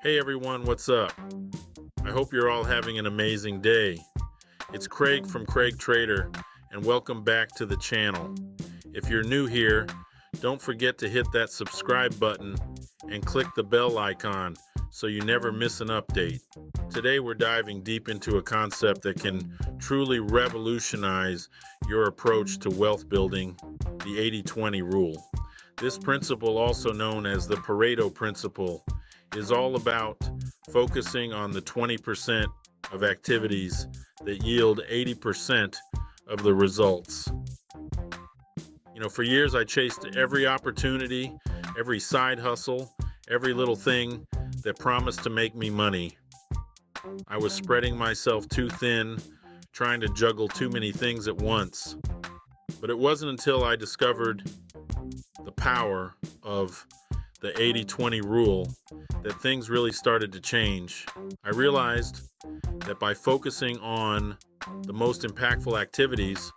Hey everyone, what's up? I hope you're all having an amazing day. It's Craig from CRAIGTRADER, and welcome back to the channel. If you're new here, don't forget to hit that subscribe button and click the bell icon so you never miss an update. Today we're diving deep into a concept that can truly revolutionize your approach to wealth building, the 80-20 rule. This principle, also known as the Pareto principle, is all about focusing on the 20% of activities that yield 80% of the results. For years I chased every opportunity, every side hustle, every little thing that promised to make me money. I was spreading myself too thin, trying to juggle too many things at once. But it wasn't until I discovered the power of the 80-20 rule that things really started to change. I realized that by focusing on the most impactful activities,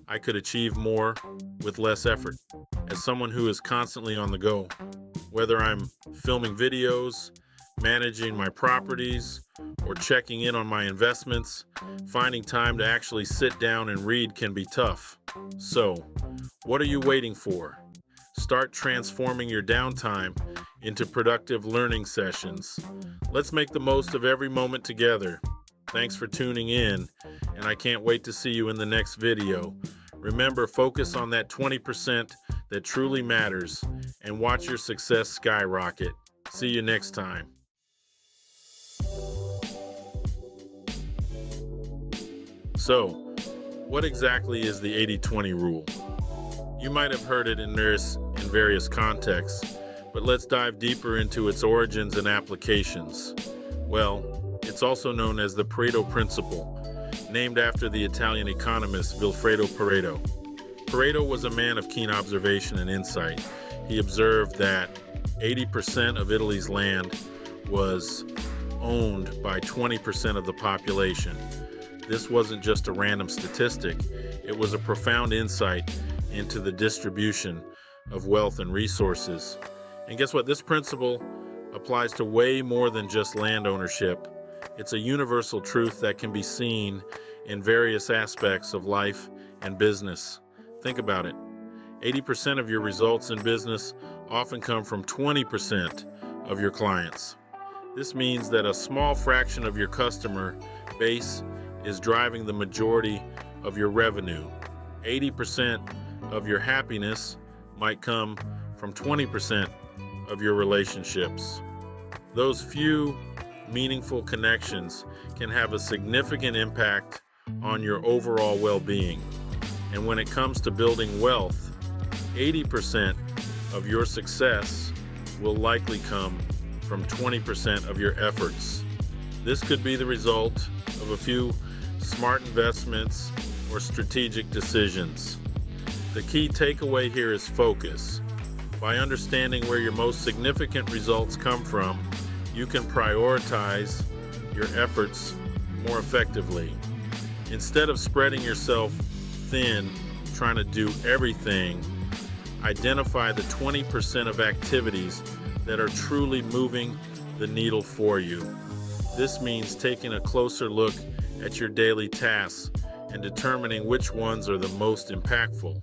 I could achieve more with less effort. As someone who is constantly on the go, whether I'm filming videos, managing my properties, or checking in on my investments, finding time to actually sit down and read can be tough. So, what are you waiting for? Start transforming your downtime into productive learning sessions. Let's make the most of every moment together. Thanks for tuning in, and I can't wait to see you in the next video. Remember, focus on that 20% that truly matters and watch your success skyrocket. See you next time. So, what exactly is the 80-20 rule? You might have heard it in various contexts, but let's dive deeper into its origins and applications. Well, it's also known as the Pareto principle, named after the Italian economist Vilfredo Pareto. Pareto was a man of keen observation and insight. He observed that 80% of Italy's land was owned by 20% of the population. This wasn't just a random statistic, it was a profound insight into the distribution of wealth and resources. And guess what? This principle applies to way more than just land ownership. It's a universal truth that can be seen in various aspects of life and business. Think about it. 80% of your results in business often come from 20% of your clients. This means that a small fraction of your customer base is driving the majority of your revenue. 80% of your happiness might come from 20% of your relationships. Those few meaningful connections can have a significant impact on your overall well-being. And when it comes to building wealth, 80% of your success will likely come from 20% of your efforts. This could be the result of a few smart investments or strategic decisions. The key takeaway here is focus. By understanding where your most significant results come from, you can prioritize your efforts more effectively. Instead of spreading yourself thin, trying to do everything, identify the 20% of activities that are truly moving the needle for you. This means taking a closer look at your daily tasks and determining which ones are the most impactful.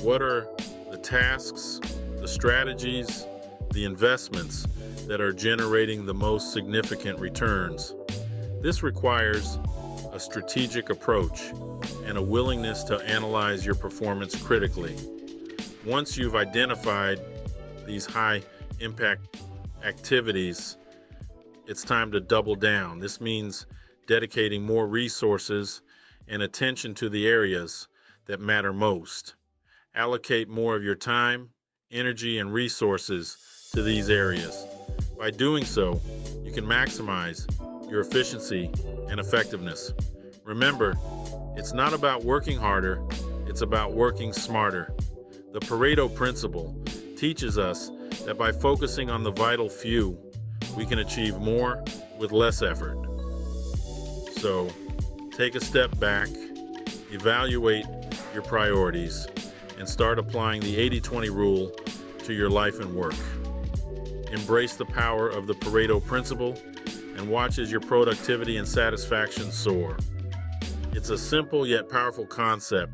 What are the tasks, the strategies, the investments that are generating the most significant returns? This requires a strategic approach and a willingness to analyze your performance critically. Once you've identified these high impact activities, it's time to double down. This means dedicating more resources and attention to the areas that matter most. Allocate more of your time, energy, and resources to these areas. By doing so, you can maximize your efficiency and effectiveness. Remember, it's not about working harder, it's about working smarter. The Pareto principle teaches us that by focusing on the vital few, we can achieve more with less effort. So, take a step back, evaluate your priorities, and start applying the 80-20 rule to your life and work. Embrace the power of the Pareto principle and watch as your productivity and satisfaction soar. It's a simple yet powerful concept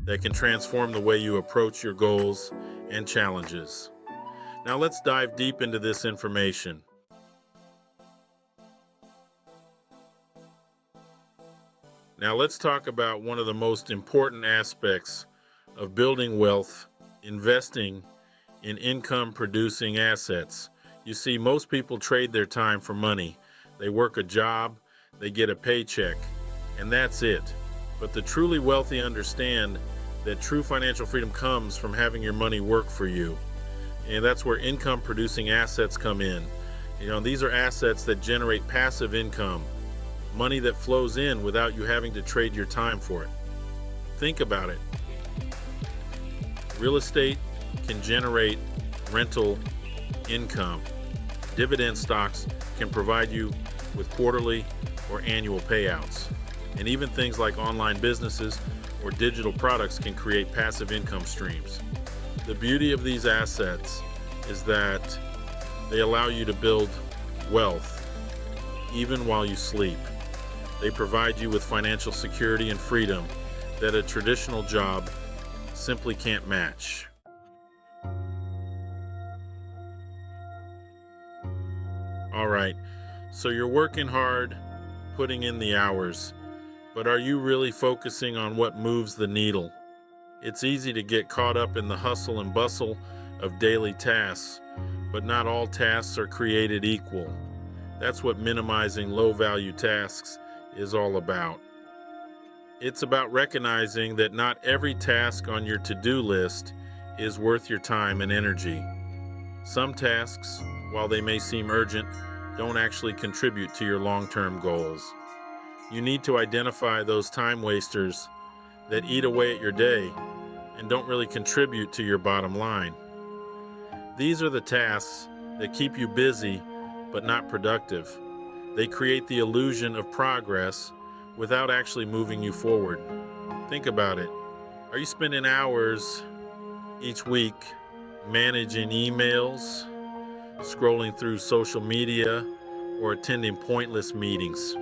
that can transform the way you approach your goals and challenges. Now let's dive deep into this information. Now let's talk about one of the most important aspects of building wealth: investing in income-producing assets. You see, most people trade their time for money. They work a job, they get a paycheck, and that's it. But the truly wealthy understand that true financial freedom comes from having your money work for you. And that's where income-producing assets come in. These are assets that generate passive income, money that flows in without you having to trade your time for it. Think about it. Real estate can generate rental income. Dividend stocks can provide you with quarterly or annual payouts. And even things like online businesses or digital products can create passive income streams. The beauty of these assets is that they allow you to build wealth even while you sleep. They provide you with financial security and freedom that a traditional job simply can't match. All right, so you're working hard, putting in the hours, but are you really focusing on what moves the needle? It's easy to get caught up in the hustle and bustle of daily tasks, but not all tasks are created equal. That's what minimizing low-value tasks is all about. It's about recognizing that not every task on your to-do list is worth your time and energy. Some tasks, while they may seem urgent, don't actually contribute to your long-term goals. You need to identify those time wasters that eat away at your day and don't really contribute to your bottom line. These are the tasks that keep you busy but not productive. They create the illusion of progress without actually moving you forward. Think about it. Are you spending hours each week managing emails, scrolling through social media, or attending pointless meetings?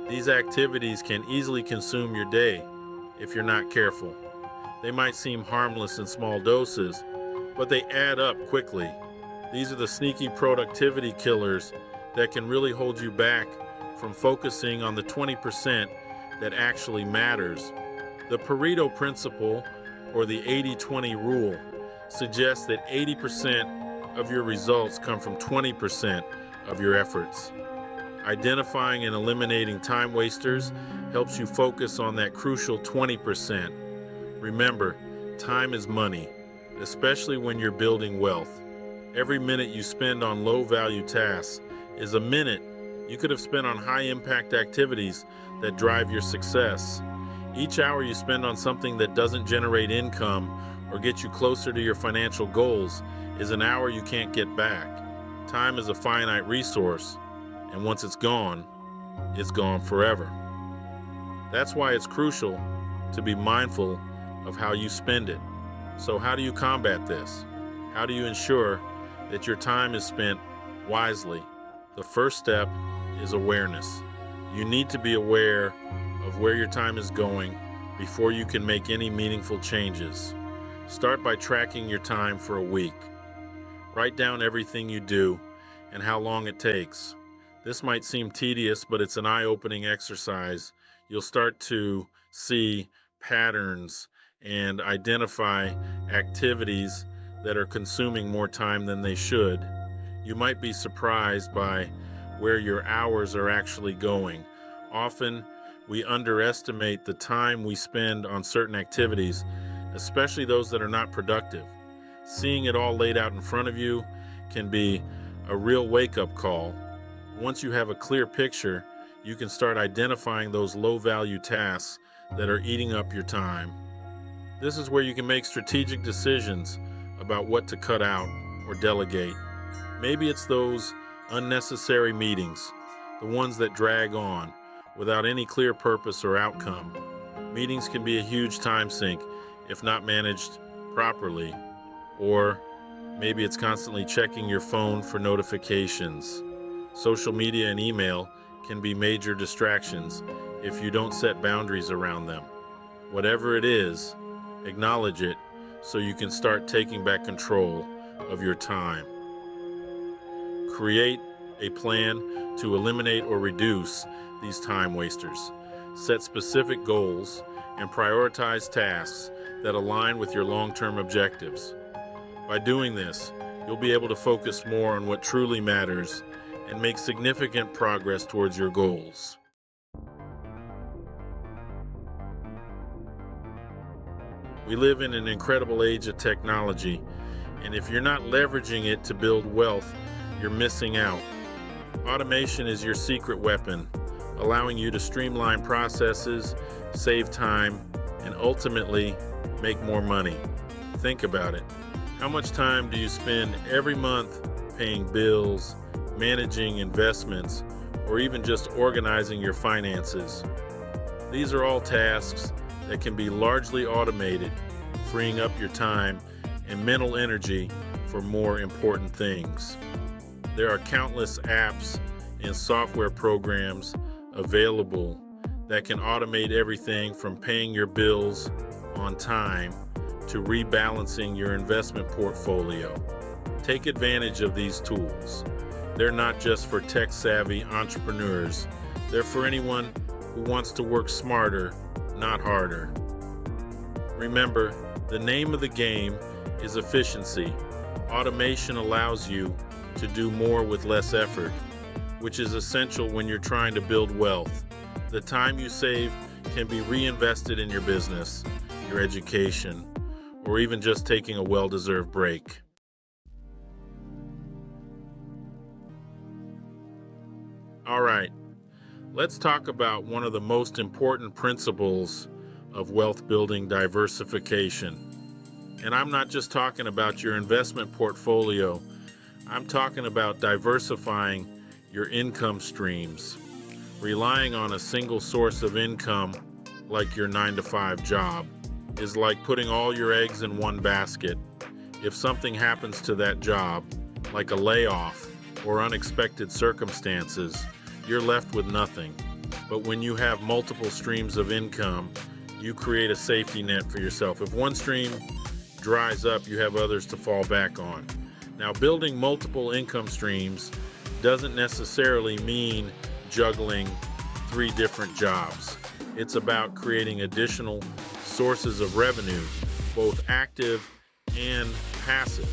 These activities can easily consume your day if you're not careful. They might seem harmless in small doses, but they add up quickly. These are the sneaky productivity killers that can really hold you back from focusing on the 20% that actually matters. The Pareto principle, or the 80-20 rule, suggests that 80% of your results come from 20% of your efforts. Identifying and eliminating time wasters helps you focus on that crucial 20%. Remember, time is money, especially when you're building wealth. Every minute you spend on low-value tasks is a minute you could have spent on high-impact activities that drive your success. Each hour you spend on something that doesn't generate income or get you closer to your financial goals is an hour you can't get back. Time is a finite resource, and once it's gone forever. That's why it's crucial to be mindful of how you spend it. So how do you combat this? How do you ensure that your time is spent wisely? The first step is awareness. You need to be aware of where your time is going before you can make any meaningful changes. Start by tracking your time for a week. Write down everything you do and how long it takes. This might seem tedious, but it's an eye-opening exercise. You'll start to see patterns and identify activities that are consuming more time than they should. You might be surprised by where your hours are actually going. Often, we underestimate the time we spend on certain activities, especially those that are not productive. Seeing it all laid out in front of you can be a real wake-up call. Once you have a clear picture, you can start identifying those low-value tasks that are eating up your time. This is where you can make strategic decisions about what to cut out or delegate. Maybe it's those unnecessary meetings, the ones that drag on without any clear purpose or outcome. Meetings can be a huge time sink if not managed properly. Or Maybe it's constantly checking your phone for notifications. Social media and email can be major distractions if you don't set boundaries around them. Whatever it is, acknowledge it so you can start taking back control of your time. Create a plan to eliminate or reduce these time wasters. Set specific goals and prioritize tasks that align with your long-term objectives. By doing this, you'll be able to focus more on what truly matters and make significant progress towards your goals. We live in an incredible age of technology, and if you're not leveraging it to build wealth, you're missing out. Automation is your secret weapon, allowing you to streamline processes, save time, and ultimately make more money. Think about it. How much time do you spend every month paying bills, managing investments, or even just organizing your finances? These are all tasks that can be largely automated, freeing up your time and mental energy for more important things. There are countless apps and software programs available that can automate everything from paying your bills on time to rebalancing your investment portfolio. Take advantage of these tools. They're not just for tech-savvy entrepreneurs. They're for anyone who wants to work smarter, not harder. Remember, the name of the game is efficiency. Automation allows you to do more with less effort, which is essential when you're trying to build wealth. The time you save can be reinvested in your business, your education, or even just taking a well-deserved break. All right, let's talk about one of the most important principles of wealth building: diversification. And I'm not just talking about your investment portfolio. I'm talking about diversifying your income streams. Relying on a single source of income, like your 9-to-5 job, is like putting all your eggs in one basket. If something happens to that job, like a layoff or unexpected circumstances, you're left with nothing. But when you have multiple streams of income, you create a safety net for yourself. If one stream dries up, you have others to fall back on. Now, building multiple income streams doesn't necessarily mean juggling 3 different jobs. It's about creating additional sources of revenue, both active and passive.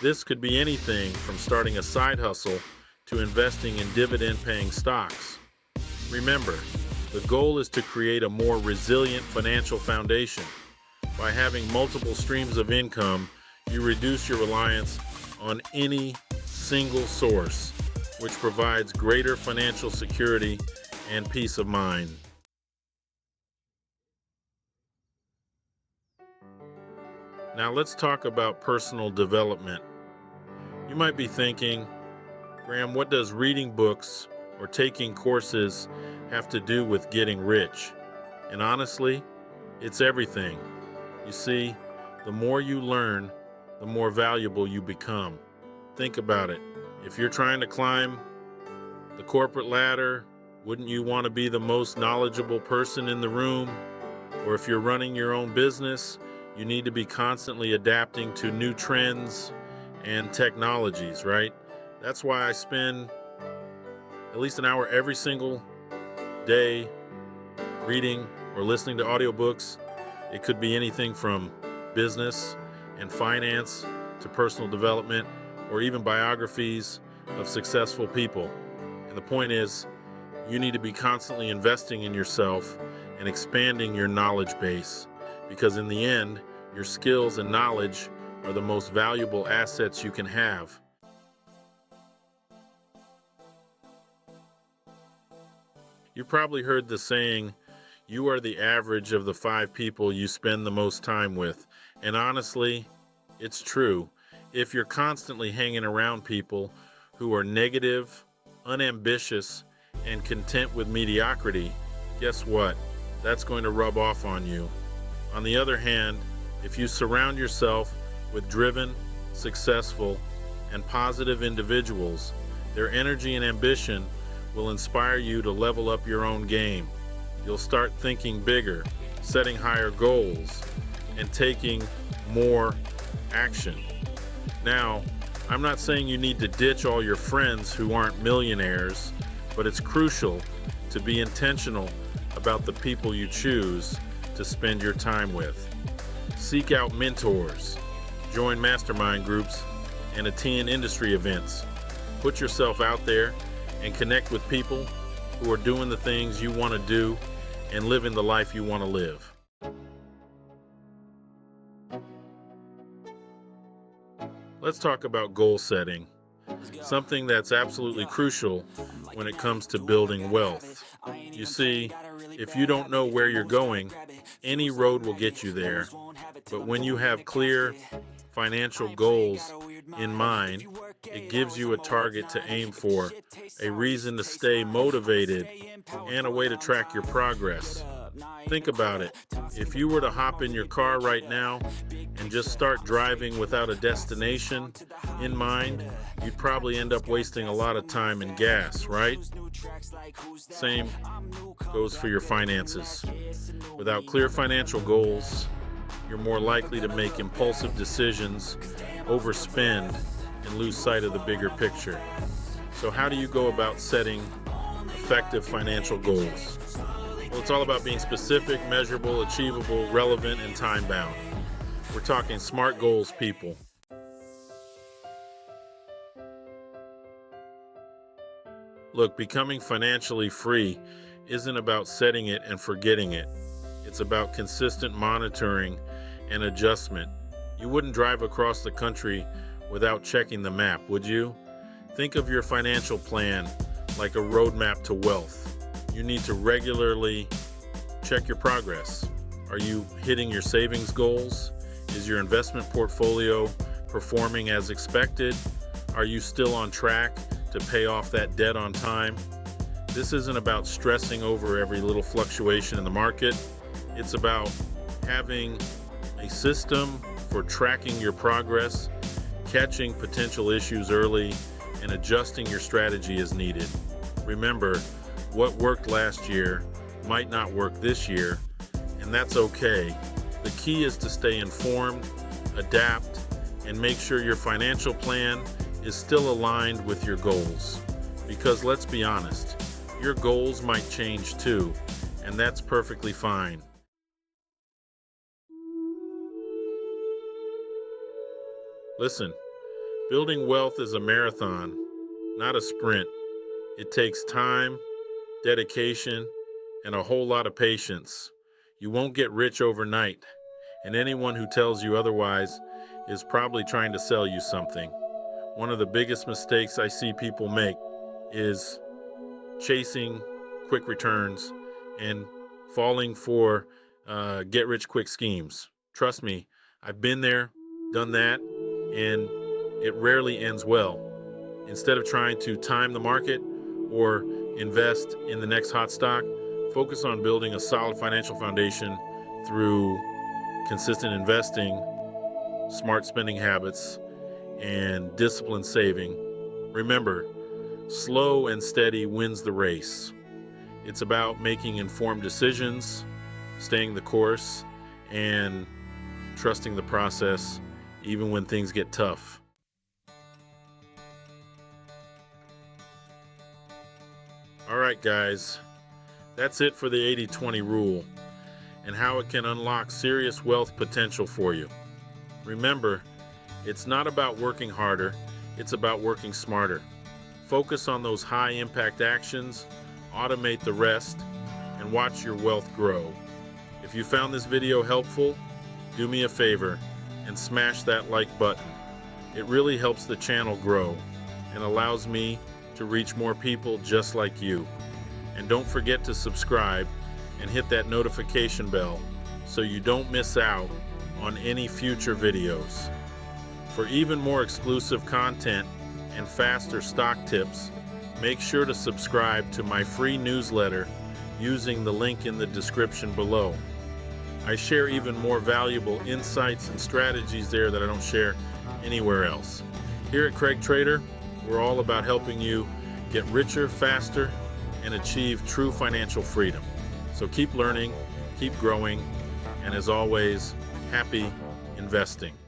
This could be anything from starting a side hustle to investing in dividend-paying stocks. Remember, the goal is to create a more resilient financial foundation. By having multiple streams of income, you reduce your reliance on any single source, which provides greater financial security and peace of mind. Now let's talk about personal development. You might be thinking, Graham, what does reading books or taking courses have to do with getting rich? And honestly, it's everything. You see, the more you learn, the more valuable you become. Think about it. If you're trying to climb the corporate ladder, wouldn't you want to be the most knowledgeable person in the room? Or if you're running your own business, you need to be constantly adapting to new trends and technologies, right? That's why I spend at least an hour every single day reading or listening to audiobooks. It could be anything from business and finance to personal development, or even biographies of successful people. And the point is, you need to be constantly investing in yourself and expanding your knowledge base, because in the end, your skills and knowledge are the most valuable assets you can have. You've probably heard the saying, you are the average of the 5 people you spend the most time with. And honestly, it's true. If you're constantly hanging around people who are negative, unambitious, and content with mediocrity, guess what? That's going to rub off on you. On the other hand, if you surround yourself with driven, successful, and positive individuals, their energy and ambition will inspire you to level up your own game. You'll start thinking bigger, setting higher goals, and taking more action. Now, I'm not saying you need to ditch all your friends who aren't millionaires, but it's crucial to be intentional about the people you choose to spend your time with. Seek out mentors, join mastermind groups, and attend industry events. Put yourself out there and connect with people who are doing the things you want to do and living the life you want to live. Let's talk about goal setting, something that's absolutely crucial when it comes to building wealth. You see, if you don't know where you're going, any road will get you there. But when you have clear financial goals in mind, it gives you a target to aim for, a reason to stay motivated, and a way to track your progress. Think about it. If you were to hop in your car right now and just start driving without a destination in mind, you'd probably end up wasting a lot of time and gas, right? Same goes for your finances. Without clear financial goals, you're more likely to make impulsive decisions, overspend, and lose sight of the bigger picture. So how do you go about setting effective financial goals? Well, it's all about being specific, measurable, achievable, relevant, and time-bound. We're talking SMART goals, people. Look, becoming financially free isn't about setting it and forgetting it. It's about consistent monitoring and adjustment. You wouldn't drive across the country without checking the map, would you? Think of your financial plan like a roadmap to wealth. You need to regularly check your progress. Are you hitting your savings goals? Is your investment portfolio performing as expected? Are you still on track to pay off that debt on time? This isn't about stressing over every little fluctuation in the market. It's about having a system for tracking your progress, catching potential issues early, and adjusting your strategy as needed. Remember, what worked last year might not work this year, and that's okay. The key is to stay informed, adapt, and make sure your financial plan is still aligned with your goals. Because let's be honest, your goals might change too, and that's perfectly fine. Listen, building wealth is a marathon, not a sprint. It takes time, dedication, and a whole lot of patience. You won't get rich overnight, and anyone who tells you otherwise is probably trying to sell you something. One of the biggest mistakes I see people make is chasing quick returns and falling for get-rich-quick schemes. Trust me, I've been there, done that, and it rarely ends well. Instead of trying to time the market or invest in the next hot stock, focus on building a solid financial foundation through consistent investing, smart spending habits, and disciplined saving. Remember, slow and steady wins the race. It's about making informed decisions, staying the course, and trusting the process even when things get tough. All right, guys, that's it for the 80-20 rule and how it can unlock serious wealth potential for you. Remember, it's not about working harder, it's about working smarter. Focus on those high-impact actions, automate the rest, and watch your wealth grow. If you found this video helpful, do me a favor and smash that like button. It really helps the channel grow and allows me to reach more people just like you. And don't forget to subscribe and hit that notification bell so you don't miss out on any future videos. For even more exclusive content and faster stock tips, make sure to subscribe to my free newsletter using the link in the description below. I share even more valuable insights and strategies there that I don't share anywhere else. Here at Craig Trader, we're all about helping you get richer faster and achieve true financial freedom. So keep learning, keep growing, and as always, happy investing.